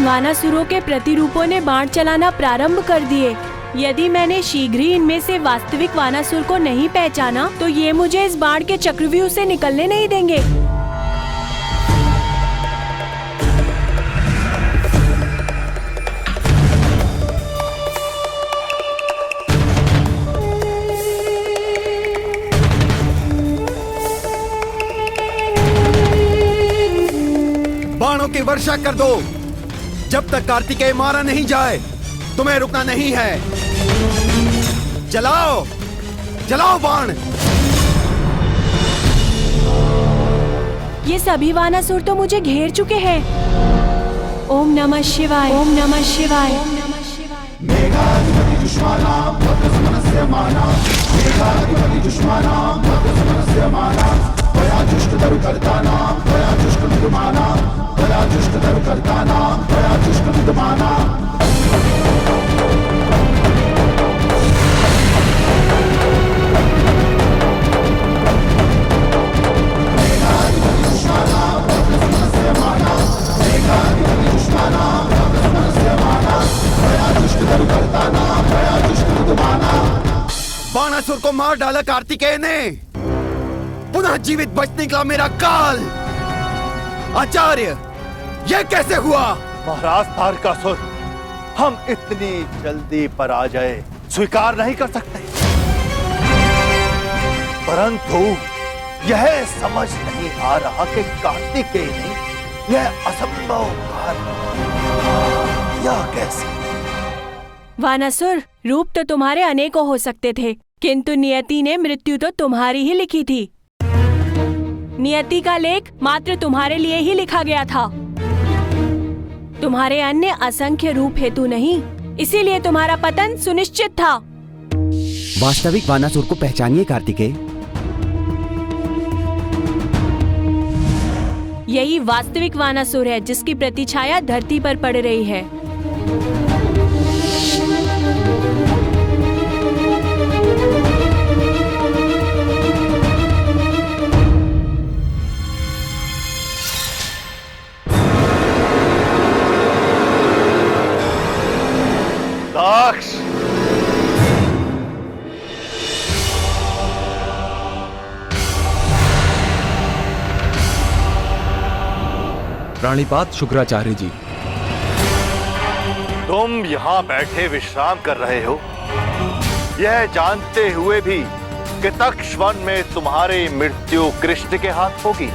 इन वानासुरों के प्रतिरूपों ने बाण चलाना प्रारंभ कर दिए। यदि मैंने शीघ्र ही इनमें से वास्तविक वानासुर को नहीं पहचाना तो ये मुझे इस बाण के चक्रव्यूह से निकलने नहीं देंगे। बाणों की वर्षा कर दो। जब तक कार्तिकेय मारा नहीं जाए तुम्हें रुकना नहीं है। चलाओ चलाओ बाण। ये सभी वानासुर तो मुझे घेर चुके हैं। ओम नमः शिवाय, ओम नमः शिवाय, ओम नमः शिवाय। मेघाधिपति जुष्मानां भद्रसुमनस्य माना, मेघाधिपति जुष्मानां भद्रसुमनस्य माना, त्वया जुष्टतरुकर्तानां त्वया जुष्टविद्यमाना, त्वया जुष्टतरुकर्तानां त्वया जुष्टविद्यमाना। बाणासुर को मार डाला कार्तिकेय ने। पुनः जीवित बच निकला मेरा काल। आचार्य यह कैसे हुआ? महाराज तारकासुर, हम इतनी जल्दी पराजय स्वीकार नहीं कर सकते, परंतु यह समझ नहीं आ रहा कि कार्तिकेय ने यह असंभव कार्य यह कैसे? वानासुर, रूप तो तुम्हारे अनेकों हो सकते थे, किंतु नियति ने मृत्यु तो तुम्हारी ही लिखी थी। नियति का लेख मात्र तुम्हारे लिए ही लिखा गया था। तुम्हारे अन्य असंख्य रूप हेतु नहीं, इसीलिए तुम्हारा पतन सुनिश्चित था। वास्तविक वानासुर को पहचानिए कार्तिकेय। यही वास्तविक वानासुर है जिसकी प्रतिछाया धरती पर पड़ रही है। दक्ष, प्राणिपात शुक्राचार्य जी, तुम यहाँ बैठे विश्राम कर रहे हो, यह जानते हुए भी कि तक्ष वन में तुम्हारी मृत्यु कृष्ण के हाथ होगी।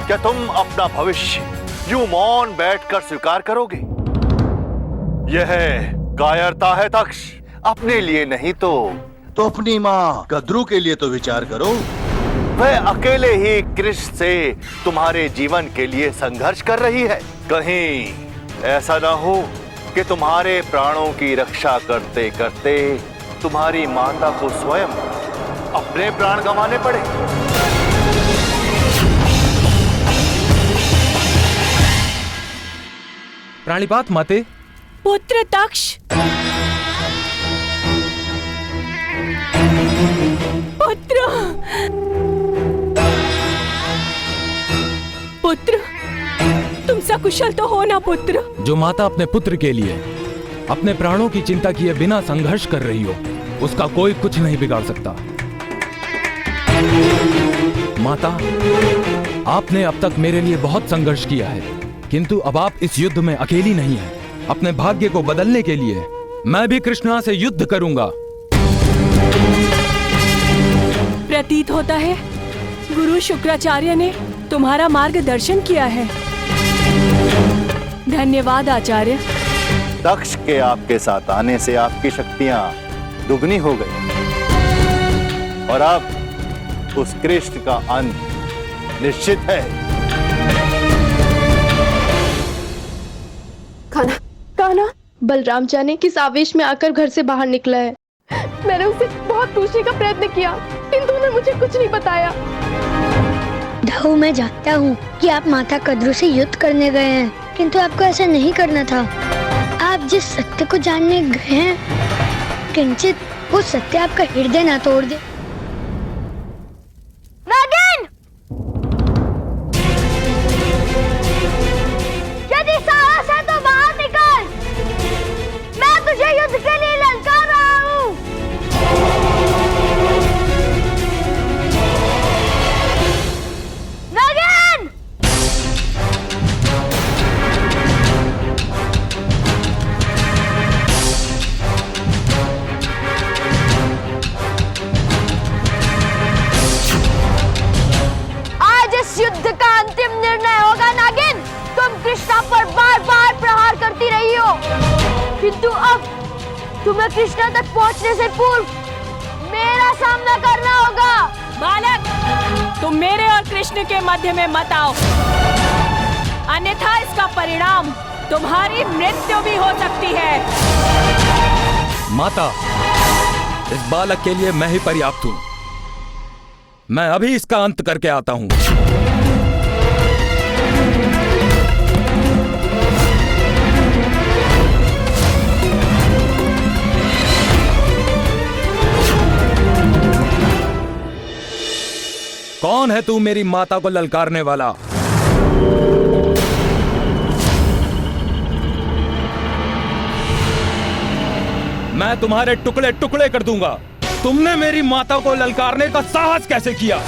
क्या तुम अपना भविष्य यूं मौन बैठकर स्वीकार करोगे? यह कायरता है तक्ष। अपने लिए नहीं तो अपनी माँ कद्रू के लिए तो विचार करो। वह अकेले ही कृष्ण से तुम्हारे जीवन के लिए संघर्ष कर रही है। कहीं ऐसा ना हो कि तुम्हारे प्राणों की रक्षा करते करते तुम्हारी माता को स्वयं अपने प्राण गंवाने पड़े। प्राणिपात माते। पुत्र तक्ष, पुत्र, पुत्र, तुम सकुशल तो हो ना पुत्र? जो माता अपने पुत्र के लिए अपने प्राणों की चिंता किए बिना संघर्ष कर रही हो, उसका कोई कुछ नहीं बिगाड़ सकता। माता, आपने अब तक मेरे लिए बहुत संघर्ष किया है, किंतु अब आप इस युद्ध में अकेली नहीं हैं। अपने भाग्य को बदलने के लिए मैं भी कृष्णा से युद्ध करूंगा। प्रतीत होता है गुरु शुक्राचार्य ने तुम्हारा मार्गदर्शन किया है। धन्यवाद आचार्य। दक्ष के आपके साथ आने से आपकी शक्तियां दुगनी हो गई और अब उस कृष्ण का अंत निश्चित है। कान्हा, बलराम जाने किस आवेश में आकर घर से बाहर निकला है। मैंने उसे बहुत पूछने का प्रयत्न किया, किंतु उन्होंने मुझे कुछ नहीं बताया। दाऊ, मैं जानता हूँ कि आप माता कद्रू से युद्ध करने गए हैं, किंतु आपको ऐसा नहीं करना था। आप जिस सत्य को जानने गए हैं, किंचित वो सत्य आपका हृदय ना तोड़ दे। नागिन! यदि साहस है तुम्हें कृष्णा तक पहुंचने से पूर्व मेरा सामना करना होगा। बालक, तुम मेरे और कृष्ण के मध्य में मत आओ, अन्यथा इसका परिणाम तुम्हारी मृत्यु भी हो सकती है। माता, इस बालक के लिए मैं ही पर्याप्त हूं। मैं अभी इसका अंत करके आता हूं। कौन है तू मेरी माता को ललकारने वाला? मैं तुम्हारे टुकड़े टुकड़े कर दूंगा। तुमने मेरी माता को ललकारने का साहस कैसे किया?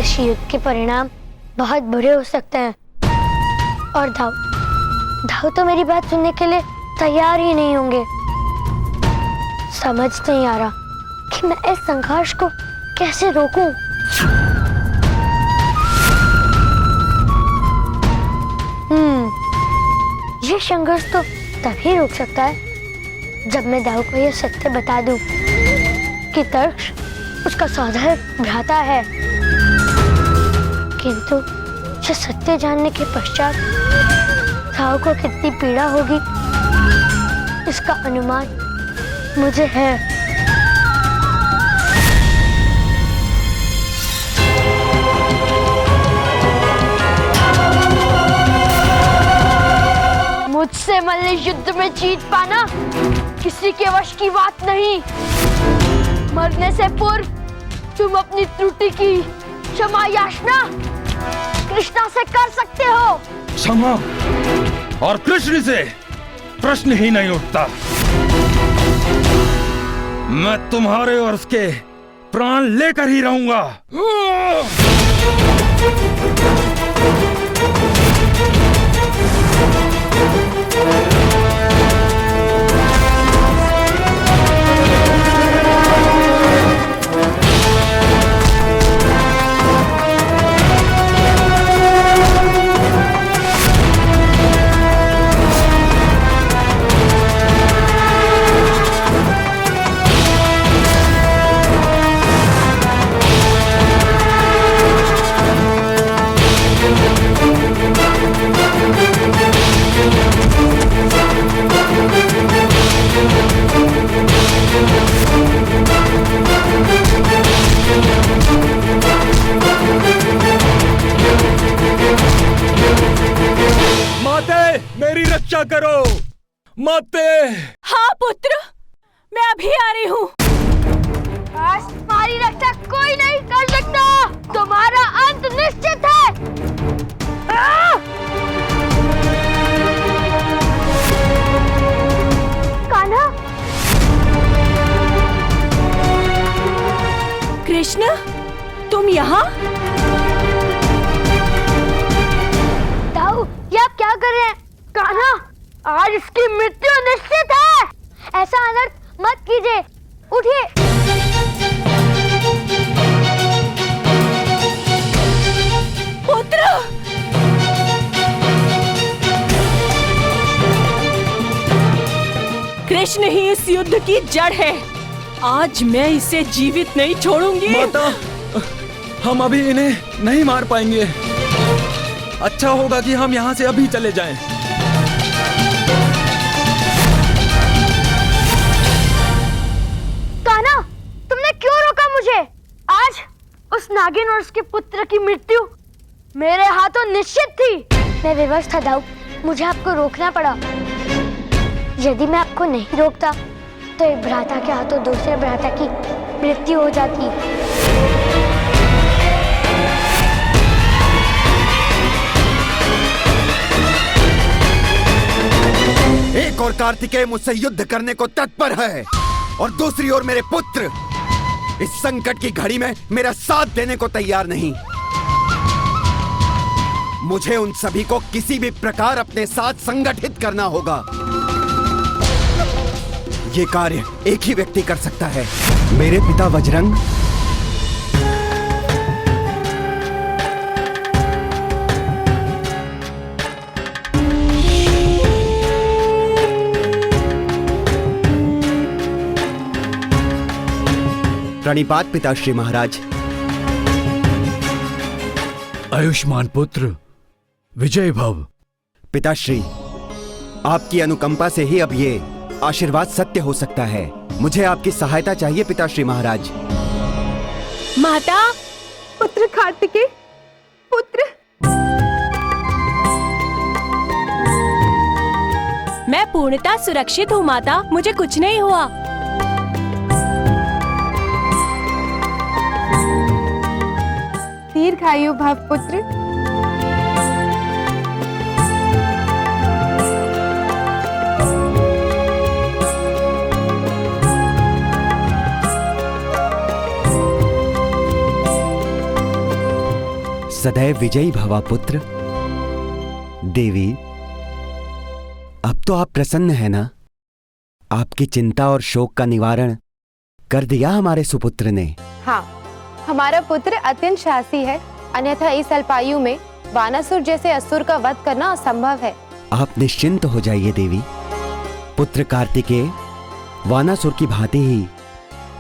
इस युद्ध के परिणाम बहुत बुरे हो सकते हैं और धाव तो मेरी बात सुनने के लिए तैयार ही नहीं होंगे। समझ नहीं आ रहा कि मैं इस संघर्ष को कैसे रोकूं। ये संघर्ष तो तभी रोक सकता है जब मैं धाव को यह सत्य बता दूं कि तर्क्ष उसका सौदा भ्राता है। किंतु ये सत्य जानने के पश्चात धाव को कितनी पीड़ा होगी इसका अनुमान मुझे है। मुझसे मल्ल युद्ध में जीत पाना किसी के वश की बात नहीं। मरने से पूर्व तुम अपनी त्रुटि की क्षमा याचना कृष्णा से कर सकते हो। क्षमा और कृष्ण से प्रश्न ही नहीं उठता। मैं तुम्हारे और उसके प्राण लेकर ही रहूंगा। मेरी रक्षा करो माते। हाँ पुत्र, मैं अभी आ रही हूँ। आज तुम्हारी रक्षा कोई नहीं कर सकता। तुम्हारा अंत निश्चित है। कान्हा, कृष्ण, तुम यहाँ? दाऊ, ये आप क्या कर रहे हैं? कान्हा, आज इसकी मृत्यु निश्चित है। ऐसा अनर्थ मत कीजिए। उठिए। पुत्र, कृष्ण ही इस युद्ध की जड़ है। आज मैं इसे जीवित नहीं छोड़ूंगी। माता, हम अभी इन्हें नहीं मार पाएंगे। अच्छा होगा कि हम यहाँ से अभी चले जाएं। कान्हा, तुमने क्यों रोका मुझे? आज उस नागिन और उसके पुत्र की मृत्यु मेरे हाथों निश्चित थी। मैं विवश था दाऊ, मुझे आपको रोकना पड़ा। यदि मैं आपको नहीं रोकता तो एक भ्राता के हाथों दूसरे भ्राता की मृत्यु हो जाती। एक और कार्तिकेय मुझसे युद्ध करने को तत्पर है और दूसरी ओर मेरे पुत्र इस संकट की घड़ी में मेरा साथ देने को तैयार नहीं। मुझे उन सभी को किसी भी प्रकार अपने साथ संगठित करना होगा। ये कार्य एक ही व्यक्ति कर सकता है, मेरे पिता बजरंग। प्रणिपात पिताश्री महाराज। आयुष्मान पुत्र, विजय भव। पिताश्री, आपकी अनुकंपा से ही अब ये आशीर्वाद सत्य हो सकता है। मुझे आपकी सहायता चाहिए पिताश्री महाराज। माता, पुत्र कार्तिकेय, पुत्र। मैं पूर्णतः सुरक्षित हूँ माता, मुझे कुछ नहीं हुआ। दीर्घायु भव पुत्र। सदैव विजयी भवा पुत्र। देवी, अब तो आप प्रसन्न हैं ना? आपकी चिंता और शोक का निवारण कर दिया हमारे सुपुत्र ने। हाँ, हमारा पुत्र अत्यंत साहसी है, अन्यथा इस अल्पायु में वानासुर जैसे असुर का वध करना असंभव है। आप निश्चिंत हो जाइए देवी। पुत्र कार्तिकेय वानासुर की भांति ही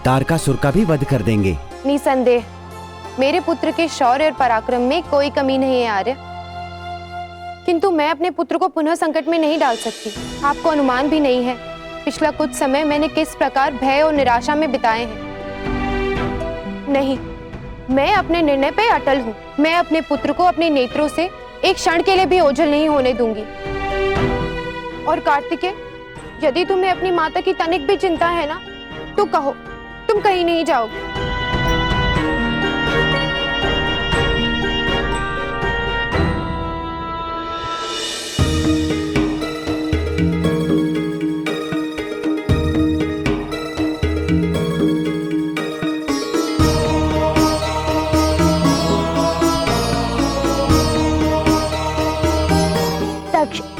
तारकासुर का भी वध कर देंगे। निसंदेह मेरे पुत्र के शौर्य और पराक्रम में कोई कमी नहीं है आर्य, किंतु मैं अपने पुत्र को पुनः संकट में नहीं डाल सकती। आपको अनुमान भी नहीं है पिछला कुछ समय मैंने किस प्रकार भय और निराशा में बिताए हैं। नहीं, मैं अपने निर्णय पे अटल हूँ। मैं अपने पुत्र को अपने नेत्रों से एक क्षण के लिए भी ओझल नहीं होने दूंगी। और कार्तिकेय, यदि तुम्हें अपनी माता की तनिक भी चिंता है ना, तो कहो, तुम कहीं नहीं जाओगे।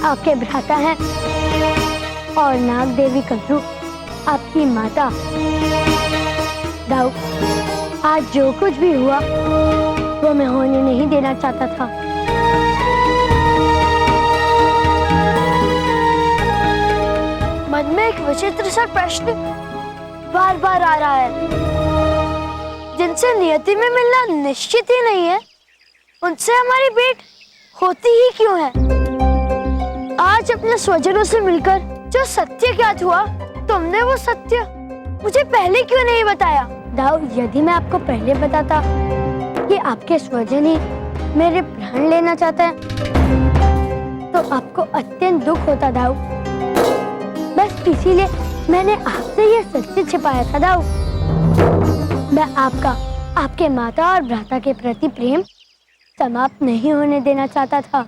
आपके भ्राता हैं और नाग देवी कद्रू आपकी माता। दाऊ, आज जो कुछ भी हुआ वो मैं होने नहीं देना चाहता था। मन में एक विचित्र सा प्रश्न बार बार आ रहा है। जिनसे नियति में मिलना निश्चित ही नहीं है, उनसे हमारी भेंट होती ही क्यों है? आज अपने स्वजनों से मिलकर जो सत्य ज्ञात हुआ, तुमने वो सत्य मुझे पहले क्यों नहीं बताया? दाऊ, यदि मैं आपको पहले बताता कि आपके स्वजन ही मेरे प्राण लेना चाहते हैं, तो आपको अत्यंत दुख होता दाऊ। बस इसीलिए मैंने आपसे ये सत्य छिपाया था दाऊ। मैं आपका, आपके माता और भ्राता के प्रति प्रेम समाप्त नहीं होने देना चाहता था।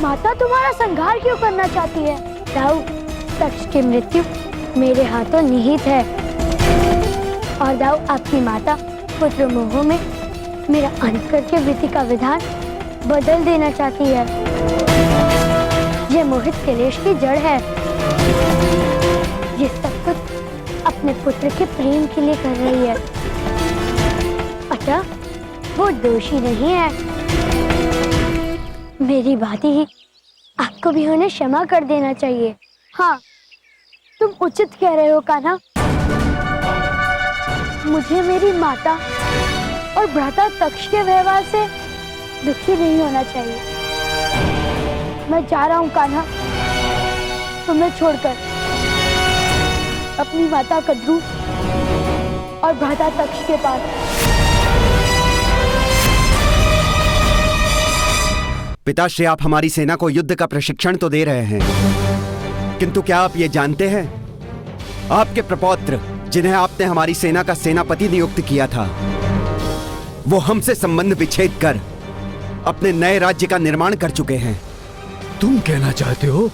माता तुम्हारा संहार क्यों करना चाहती है? दाऊ, तक्ष की मृत्यु मेरे हाथों निहित है और दाऊ, आपकी माता पुत्र मोह में मेरा अंत करके विधि का विधान बदल देना चाहती है। ये मोहित कलेश की जड़ है। ये सब कुछ अपने पुत्र के प्रेम के लिए कर रही है। अतः वो दोषी नहीं है। मेरी भांति ही आपको भी उन्हें क्षमा कर देना चाहिए। हाँ, तुम उचित कह रहे हो कान्हा। मुझे मेरी माता और भ्राता तक्ष के व्यवहार से दुखी नहीं होना चाहिए। मैं जा रहा हूँ कान्हा, तुम्हें छोड़कर अपनी माता कद्रू और भ्राता तक्ष के पास। पिताश्री, आप हमारी सेना को युद्ध का प्रशिक्षण तो दे रहे हैं, किंतु क्या आप ये जानते हैं, आपके प्रपौत्र जिन्हें आपने हमारी सेना का सेनापति नियुक्त किया था, वो हमसे संबंध विच्छेद कर अपने नए राज्य का निर्माण कर चुके हैं। तुम कहना चाहते हो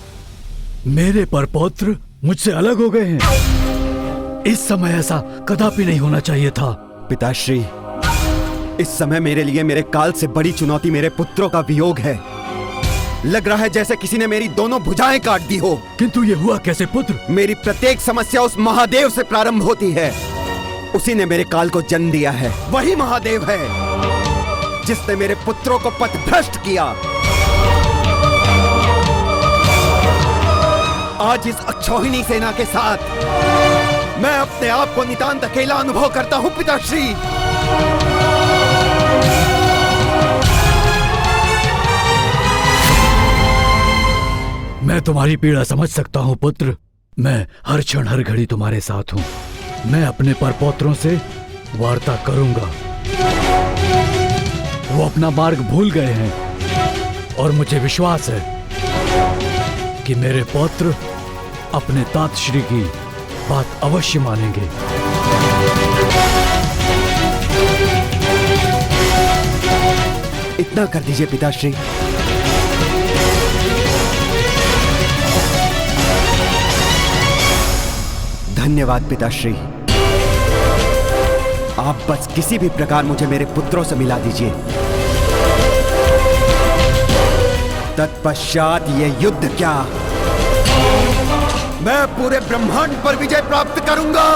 मेरे परपौत्र मुझसे अलग हो गए हैं? इस समय ऐसा कदापि नहीं होना चाहिए था। पिताश्री, इस समय मेरे लिए मेरे काल से बड़ी चुनौती मेरे पुत्रों का वियोग है। लग रहा है जैसे किसी ने मेरी दोनों भुजाएं काट दी हो। किंतु ये हुआ कैसे पुत्र? मेरी प्रत्येक समस्या उस महादेव से प्रारंभ होती है। उसी ने मेरे काल को जन्म दिया है। वही महादेव है जिसने मेरे पुत्रों को पथभ्रष्ट किया। आज इस अक्षौहिणी सेना के साथ मैं अपने आप को नितांत अकेला अनुभव करता हूं पिताश्री। मैं तुम्हारी पीड़ा समझ सकता हूं पुत्र। मैं हर क्षण हर घड़ी तुम्हारे साथ हूं। मैं अपने परपौत्रों से वार्ता करूंगा। वो अपना मार्ग भूल गए हैं और मुझे विश्वास है कि मेरे पौत्र अपने तात श्री की बात अवश्य मानेंगे। इतना कर दीजिए पिताश्री। धन्यवाद पिताश्री। आप बस किसी भी प्रकार मुझे मेरे पुत्रों से मिला दीजिए। तत्पश्चात ये युद्ध क्या, मैं पूरे ब्रह्मांड पर विजय प्राप्त करूंगा।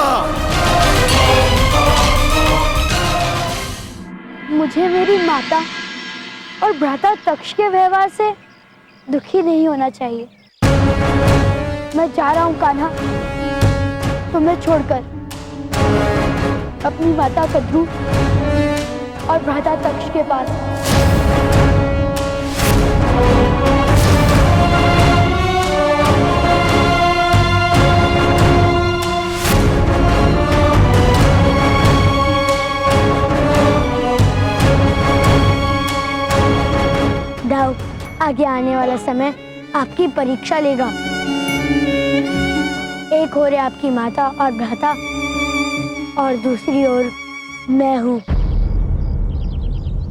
मुझे मेरी माता और भ्राता तक्ष के व्यवहार से दुखी नहीं होना चाहिए। मैं जा रहा हूं कान्हा, तुम्हें छोड़कर अपनी माता कद्रू और भ्राता तक्ष के पास। दाऊ, आगे आने वाला समय आपकी परीक्षा लेगा। एक ओर है आपकी माता और भ्राता और दूसरी ओर मैं हूँ।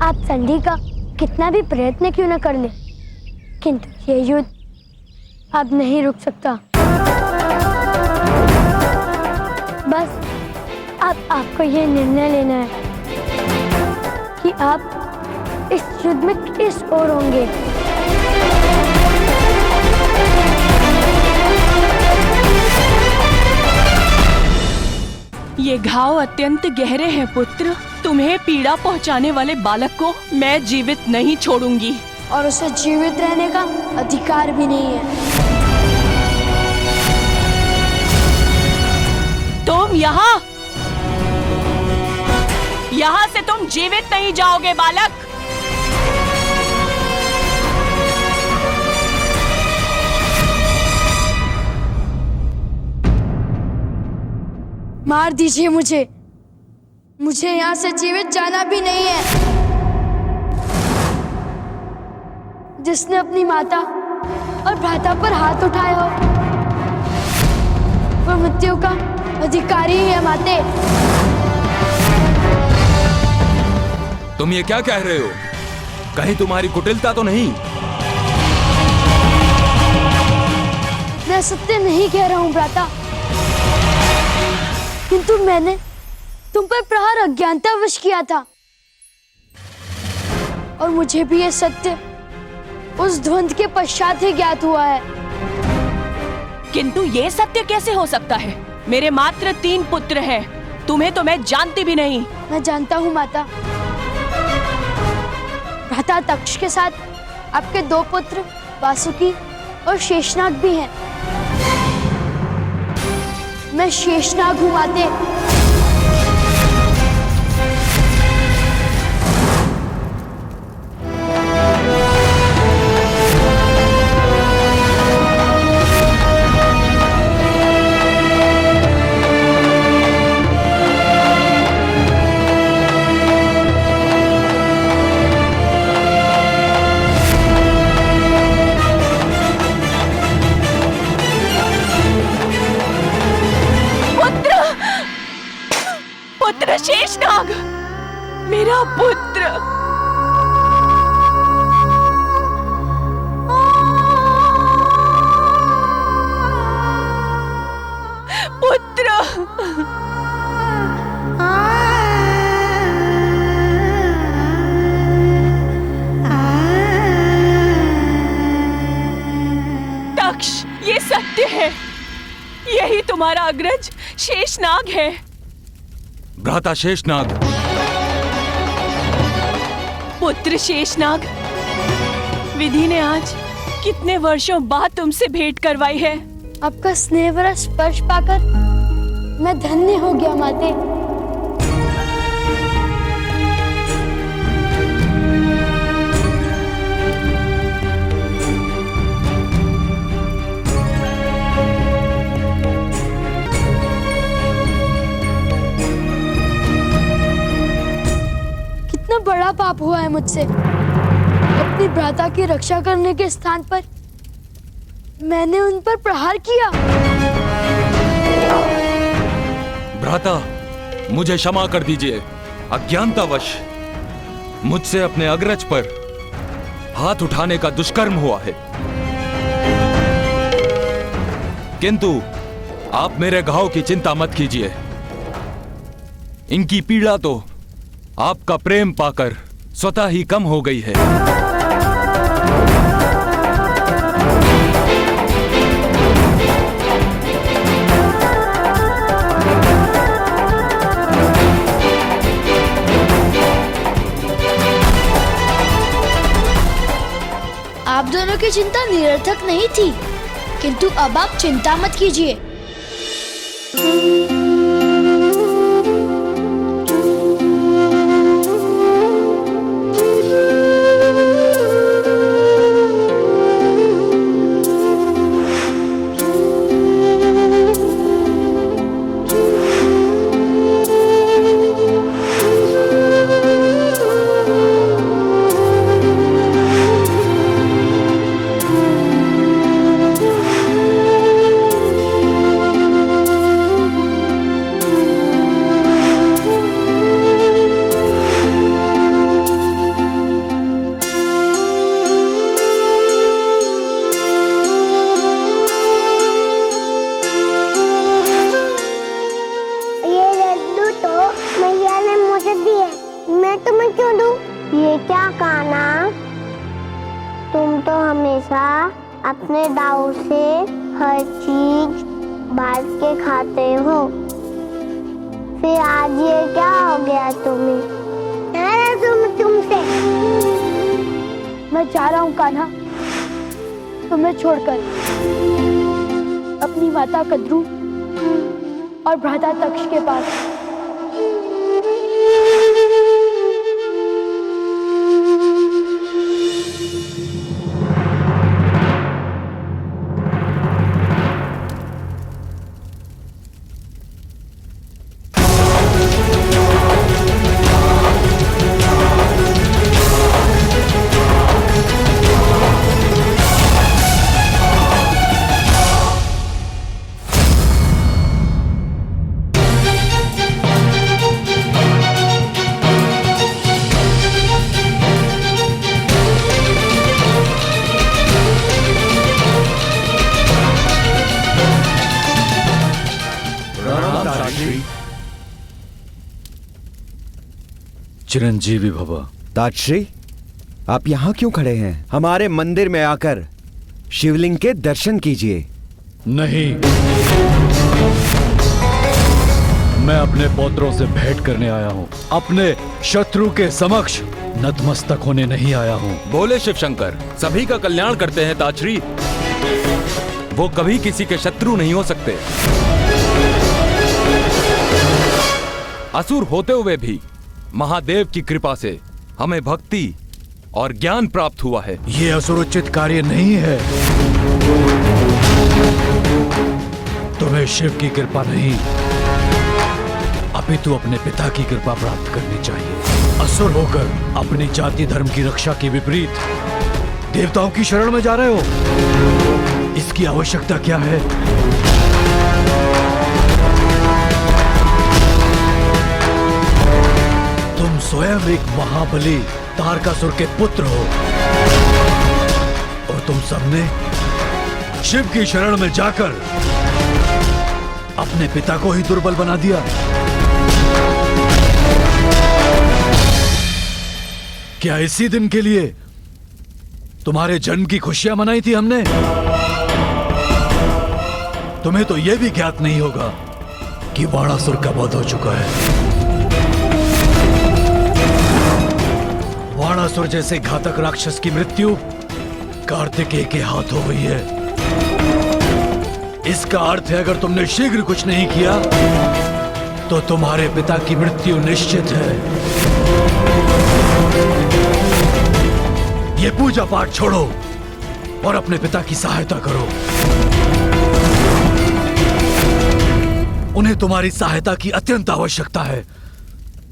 आप संधि का कितना भी प्रयत्न क्यों न कर ले, किंतु ये युद्ध अब नहीं रुक सकता। बस आपको ये निर्णय लेना है कि आप इस युद्ध में किस ओर होंगे। ये घाव अत्यंत गहरे हैं पुत्र। तुम्हें पीड़ा पहुंचाने वाले बालक को मैं जीवित नहीं छोड़ूंगी। और उसे जीवित रहने का अधिकार भी नहीं है। तुम यहाँ से तुम जीवित नहीं जाओगे बालक। मार दीजिए मुझे यहाँ से जीवित जाना भी नहीं है। जिसने अपनी माता और भ्राता पर हाथ उठाया हो वो मृत्यु का अधिकारी ही है। माते, तुम ये क्या कह रहे हो? कहीं तुम्हारी कुटिलता तो नहीं? मैं सत्य नहीं कह रहा हूँ भ्राता, किंतु मैंने तुम पर प्रहार अज्ञानतावश किया था और मुझे भी ये सत्य उस ध्वंद के पश्चात ही ज्ञात हुआ है। किंतु ये सत्य कैसे हो सकता है? मेरे मात्र 3 पुत्र हैं। तुम्हें तो मैं जानती भी नहीं। मैं जानता हूँ माता। भ्राता तक्ष के साथ आपके 2 पुत्र वासुकी और शेषनाग भी हैं। मैं शेषनाग हूँ माते। सत्य है, यही तुम्हारा अग्रज शेषनाग है। भ्राता शेषनाग, पुत्र शेषनाग, विधि ने आज कितने वर्षों बाद तुमसे भेंट करवाई है। आपका स्नेह भरा स्पर्श पाकर मैं धन्य हो गया माते। कितना बड़ा पाप हुआ है मुझसे। अपनी भ्राता की रक्षा करने के स्थान पर मैंने उन पर प्रहार किया। भ्राता, मुझे क्षमा कर दीजिए। अज्ञानतावश मुझसे अपने अग्रज पर हाथ उठाने का दुष्कर्म हुआ है। किंतु आप मेरे घाव की चिंता मत कीजिए। इनकी पीड़ा तो आपका प्रेम पाकर स्वतः ही कम हो गई है। आप दोनों की चिंता निरर्थक नहीं थी, किंतु अब आप चिंता मत कीजिए। अपने दाव से हर चीज बांट के खाते हो, फिर आज ये क्या हो गया तुम्हें? तुमसे मैं जा रहा हूँ कान्हा, तुम्हें छोड़कर अपनी माता कद्रू और भ्राता तक्ष के पास। चिरंजीवी भव। ताजश्री, आप यहाँ क्यों खड़े हैं? हमारे मंदिर में आकर शिवलिंग के दर्शन कीजिए। नहीं, मैं अपने पौत्रों से भेंट करने आया हूँ, अपने शत्रु के समक्ष नतमस्तक होने नहीं आया हूँ। बोले शिव शंकर, सभी का कल्याण करते हैं ताजश्री। वो कभी किसी के शत्रु नहीं हो सकते। असुर होते हुए भी महादेव की कृपा से हमें भक्ति और ज्ञान प्राप्त हुआ है। ये असुरोचित कार्य नहीं है। तुम्हें शिव की कृपा नहीं, अपितु अपने पिता की कृपा प्राप्त करनी चाहिए। असुर होकर अपनी जाति धर्म की रक्षा के विपरीत देवताओं की शरण में जा रहे हो, इसकी आवश्यकता क्या है? तुम स्वयं एक महाबली तारकासुर के पुत्र हो और तुम सबने शिव की शरण में जाकर अपने पिता को ही दुर्बल बना दिया। क्या इसी दिन के लिए तुम्हारे जन्म की खुशियां मनाई थी हमने? तुम्हें तो यह भी ज्ञात नहीं होगा कि बाणासुर का वध हो चुका है। बाणासुर जैसे घातक राक्षस की मृत्यु कार्तिकेय के हाथ हो गई है। इसका अर्थ है अगर तुमने शीघ्र कुछ नहीं किया तो तुम्हारे पिता की मृत्यु निश्चित है। ये पूजा पाठ छोड़ो और अपने पिता की सहायता करो। उन्हें तुम्हारी सहायता की अत्यंत आवश्यकता है।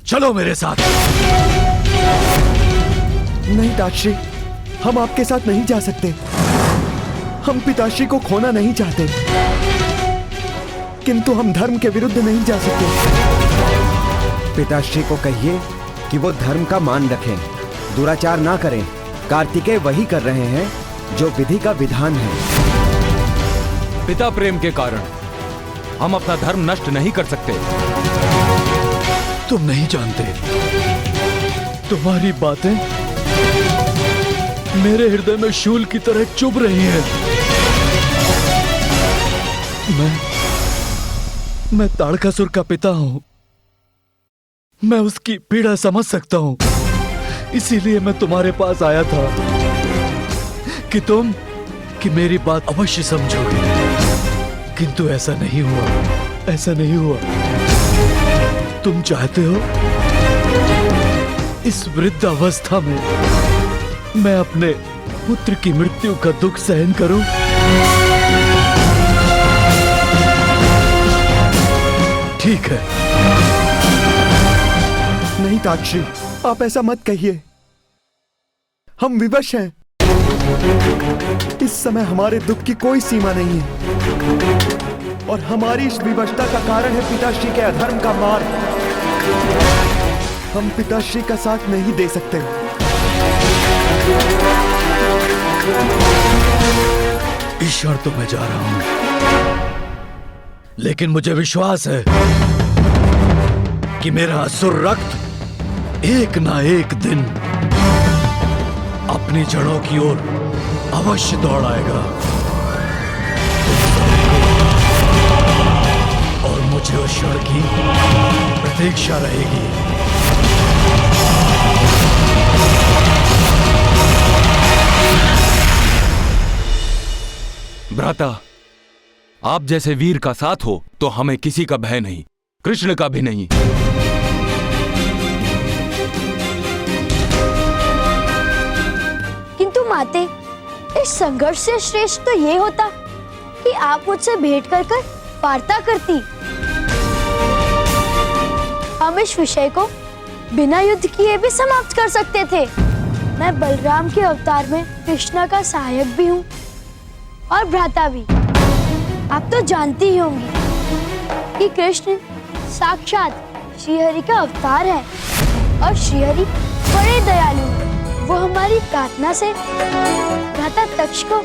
चलो मेरे साथ। नहीं तातश्री, हम आपके साथ नहीं जा सकते। हम पिताश्री को खोना नहीं चाहते, किंतु हम धर्म के विरुद्ध नहीं जा सकते। पिताश्री को कहिए कि वो धर्म का मान रखें, दुराचार ना करें। कार्तिकेय वही कर रहे हैं जो विधि का विधान है। पिता प्रेम के कारण हम अपना धर्म नष्ट नहीं कर सकते। तुम नहीं जानते, तुम्हारी बातें मेरे हृदय में शूल की तरह चुभ रही हैं। मैं ताड़कासुर का पिता हूं। मैं उसकी पीड़ा समझ सकता हूं। इसीलिए मैं तुम्हारे पास आया था कि मेरी बात अवश्य समझोगे। किंतु ऐसा नहीं हुआ, ऐसा नहीं हुआ। तुम चाहते हो इस वृद्ध अवस्था में मैं अपने पुत्र की मृत्यु का दुख सहन करूं? ठीक है। नहीं तातश्री, आप ऐसा मत कहिए। हम विवश हैं। इस समय हमारे दुख की कोई सीमा नहीं है और हमारी इस विवशता का कारण है पिताश्री के अधर्म का मार्ग। हम पिताश्री का साथ नहीं दे सकते। इस क्षण तो मैं जा रहा हूं, लेकिन मुझे विश्वास है कि मेरा असुर रक्त एक ना एक दिन अपनी जड़ों की ओर अवश्य दौड़ आएगा और मुझे उस क्षण की प्रतीक्षा रहेगी। भ्राता, आप जैसे वीर का साथ हो तो हमें किसी का भय नहीं, कृष्ण का भी नहीं। किंतु माते, इस संघर्ष से श्रेष्ठ तो ये होता कि आप मुझसे भेंट कर वार्ता करती। हम इस विषय को बिना युद्ध किए भी समाप्त कर सकते थे। मैं बलराम के अवतार में कृष्ण का सहायक भी हूँ और भ्राता भी। आप तो जानती ही होंगी कि कृष्ण साक्षात श्रीहरि का अवतार है और श्रीहरि बड़े दयालु हैं। वो हमारी प्रार्थना से भ्राता तक्ष को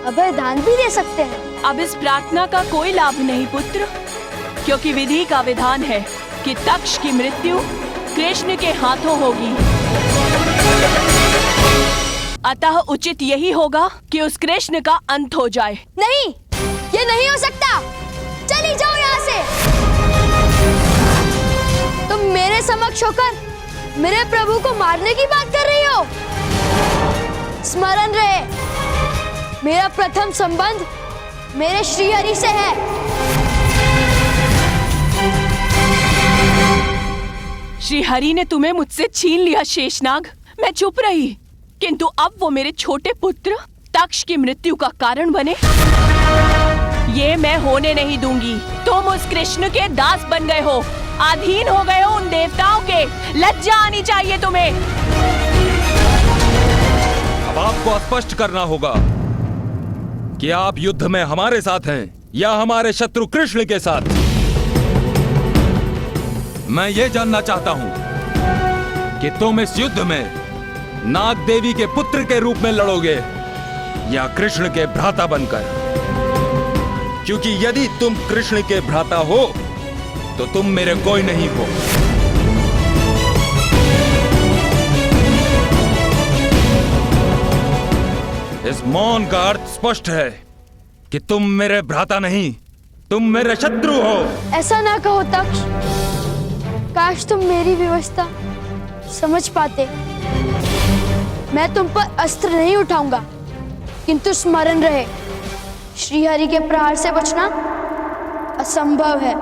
अभय दान भी दे सकते हैं। अब इस प्रार्थना का कोई लाभ नहीं पुत्र, क्योंकि विधि का विधान है कि तक्ष की मृत्यु कृष्ण के हाथों होगी। अतः उचित यही होगा कि उस कृष्ण का अंत हो जाए। नहीं, ये नहीं हो सकता। चली जाओ यहाँ से। तुम मेरे समक्ष होकर मेरे प्रभु को मारने की बात कर रही हो। स्मरण रहे, मेरा प्रथम संबंध मेरे श्रीहरि से है। श्रीहरि ने तुम्हें मुझसे छीन लिया शेषनाग। मैं चुप रही, किंतु अब वो मेरे छोटे पुत्र तक्ष की मृत्यु का कारण बने, ये मैं होने नहीं दूंगी। तुम उस कृष्ण के दास बन गए हो, अधीन हो गए हो उन देवताओं के। लज्जा आनी चाहिए तुम्हें। अब आपको स्पष्ट करना होगा कि आप युद्ध में हमारे साथ हैं या हमारे शत्रु कृष्ण के साथ। मैं ये जानना चाहता हूं कि तुम इस युद्ध में नाग देवी के पुत्र के रूप में लड़ोगे या कृष्ण के भ्राता बनकर, क्योंकि यदि तुम कृष्ण के भ्राता हो तो तुम मेरे कोई नहीं हो। इस मौन का अर्थ स्पष्ट है कि तुम मेरे भ्राता नहीं तुम मेरे शत्रु हो। ऐसा ना कहो तक्ष। काश तुम मेरी व्यवस्था समझ पाते। मैं तुम पर अस्त्र नहीं उठाऊंगा, किंतु स्मरण रहे, श्रीहरि के प्रहार से बचना असंभव है।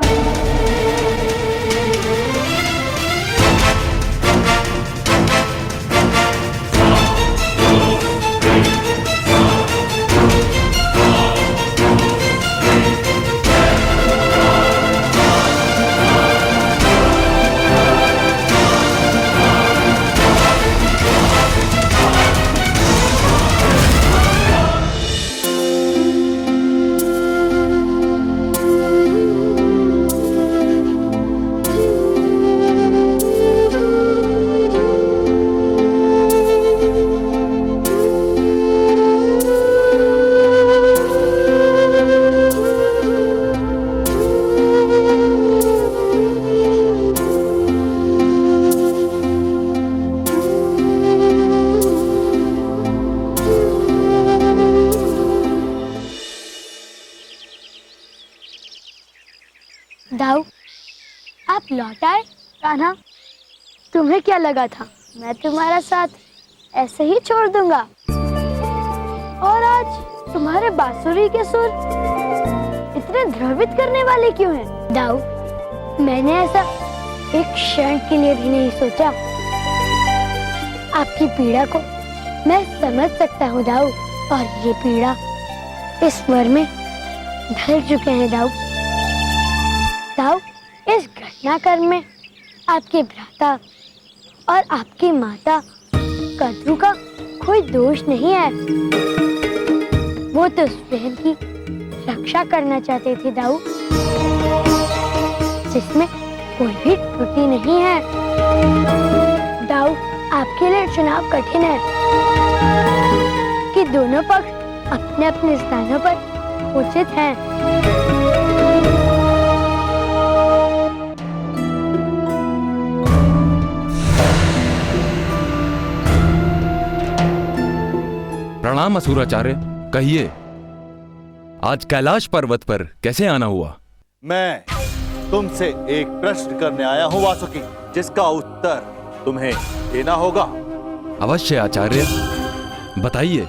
दाऊ, आप लौट आए? कान्हा, तुम्हें क्या लगा था मैं तुम्हारा साथ ऐसे ही छोड़ दूंगा? और आज तुम्हारे बांसुरी के सुर इतने द्रवित करने वाले क्यों हैं? दाऊ, मैंने ऐसा एक क्षण के लिए भी नहीं सोचा। आपकी पीड़ा को मैं समझ सकता हूँ दाऊ, और ये पीड़ा इस स्वर में ढल चुके हैं दाऊ। दाऊ, इस घटनाक्रम में आपके भ्राता और आपकी माता कद्रू का कोई दोष नहीं है। वो तो स्वयं की रक्षा करना चाहते थे दाऊ, जिसमें कोई भी त्रुटि नहीं है। दाऊ, आपके लिए चुनाव कठिन है कि दोनों पक्ष अपने अपने स्थानों पर उचित हैं। प्रणाम असुराचार्य। कहिए, आज कैलाश पर्वत पर कैसे आना हुआ? मैं तुमसे एक प्रश्न करने आया हूं वासुकी, जिसका उत्तर तुम्हें देना होगा। अवश्य आचार्य, बताइए,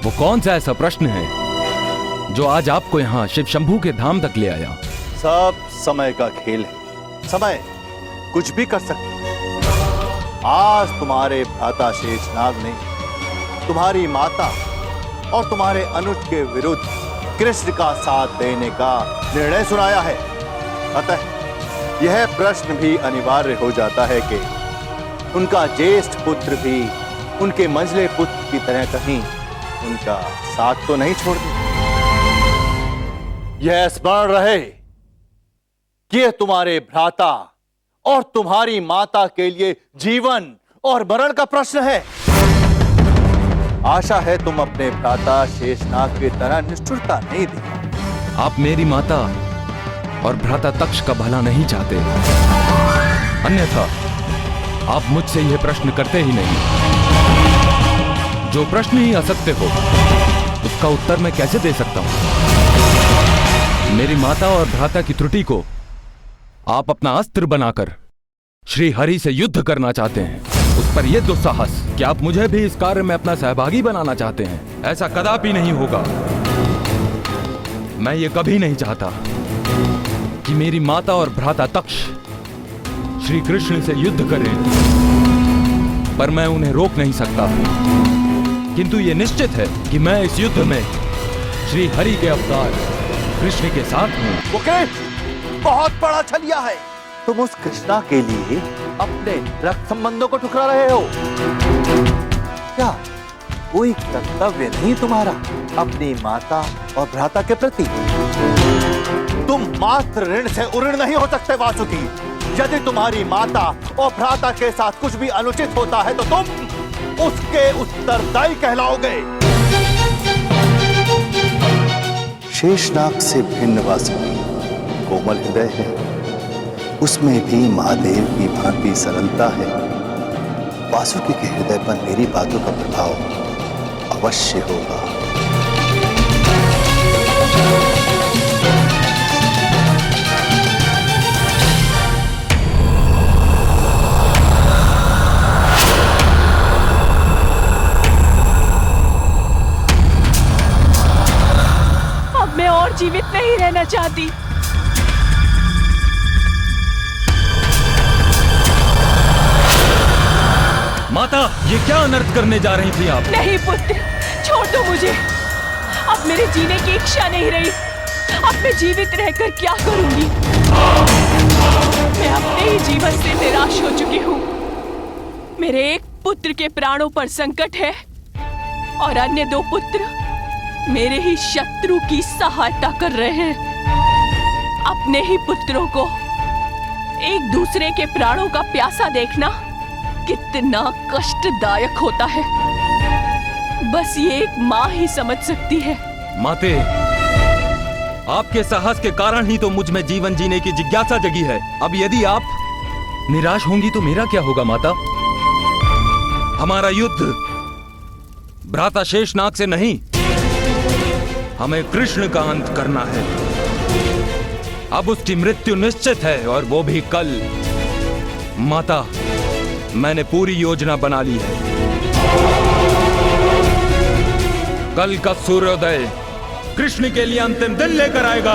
वो कौन सा ऐसा प्रश्न है जो आज आपको यहाँ शिव शंभू के धाम तक ले आया? सब समय का खेल है, समय कुछ भी कर सकती। आज तुम्हारे भ्राता शेषनाग ने तुम्हारी माता और तुम्हारे अनुज के विरुद्ध कृष्ण का साथ देने का निर्णय सुनाया है। अतः यह प्रश्न भी अनिवार्य हो जाता है कि उनका ज्येष्ठ पुत्र भी उनके मंझले पुत्र की तरह कहीं उनका साथ तो नहीं छोड़ दे। यह स्मरण रहे कि यह तुम्हारे भ्राता और तुम्हारी माता के लिए जीवन और मरण का प्रश्न है। आशा है तुम अपने भ्राता शेषनाग की तरह निष्ठुरता नहीं दी। आप मेरी माता और भ्राता तक्ष का भला नहीं चाहते, अन्यथा आप मुझसे यह प्रश्न करते ही नहीं। जो प्रश्न ही असत्य हो, उसका उत्तर मैं कैसे दे सकता हूं? मेरी माता और भ्राता की त्रुटि को आप अपना अस्त्र बनाकर श्री हरि से युद्ध करना चाहते हैं। उस पर यह दुस्साहस कि आप मुझे भी इस कार्य में अपना सहभागी बनाना चाहते हैं। ऐसा कदापि नहीं होगा। मैं ये कभी नहीं चाहता कि मेरी माता और भ्राता तक्ष श्री कृष्ण से युद्ध करें, पर मैं उन्हें रोक नहीं सकता। किंतु ये निश्चित है कि मैं इस युद्ध में श्री हरि के अवतार कृष्ण के साथ हूं। मुकेश, बहुत बड़ा छलिया है। तुम उस कृष्णा के लिए अपने रक्त संबंधों को ठुकरा रहे हो। क्या कोई कर्तव्य नहीं तुम्हारा अपनी माता और भ्राता के प्रति? तुम मात्र ऋण से उऋण नहीं हो सकते वासुकी। यदि तुम्हारी माता और भ्राता के साथ कुछ भी अनुचित होता है तो तुम उसके उत्तरदायी कहलाओगे। शेषनाग से भिन्न वासुकी कोमल हृदय है, उसमें भी महादेव की भांति सरलता है। वासुकी के हृदय पर मेरी बातों का प्रभाव अवश्य होगा। जीवित नहीं रहना चाहती। माता, ये क्या अनर्थ करने जा रही थी आप? नहीं पुत्र, छोड़ दो मुझे। अब मेरे जीने की इच्छा नहीं रही। अब मैं जीवित रहकर क्या करूंगी? मैं अपने ही जीवन से निराश हो चुकी हूँ। मेरे एक पुत्र के प्राणों पर संकट है और अन्य 2 पुत्र मेरे ही शत्रु की सहायता कर रहे हैं। अपने ही पुत्रों को एक दूसरे के प्राणों का प्यासा देखना कितना कष्टदायक होता है, बस ये एक माँ ही समझ सकती है। माते, आपके साहस के कारण ही तो मुझ में जीवन जीने की जिज्ञासा जगी है। अब यदि आप निराश होंगी तो मेरा क्या होगा माता? हमारा युद्ध भ्राता शेषनाग से नहीं, हमें कृष्ण का अंत करना है। अब उसकी मृत्यु निश्चित है और वो भी कल। माता, मैंने पूरी योजना बना ली है। कल का सूर्योदय कृष्ण के लिए अंतिम दिन लेकर आएगा।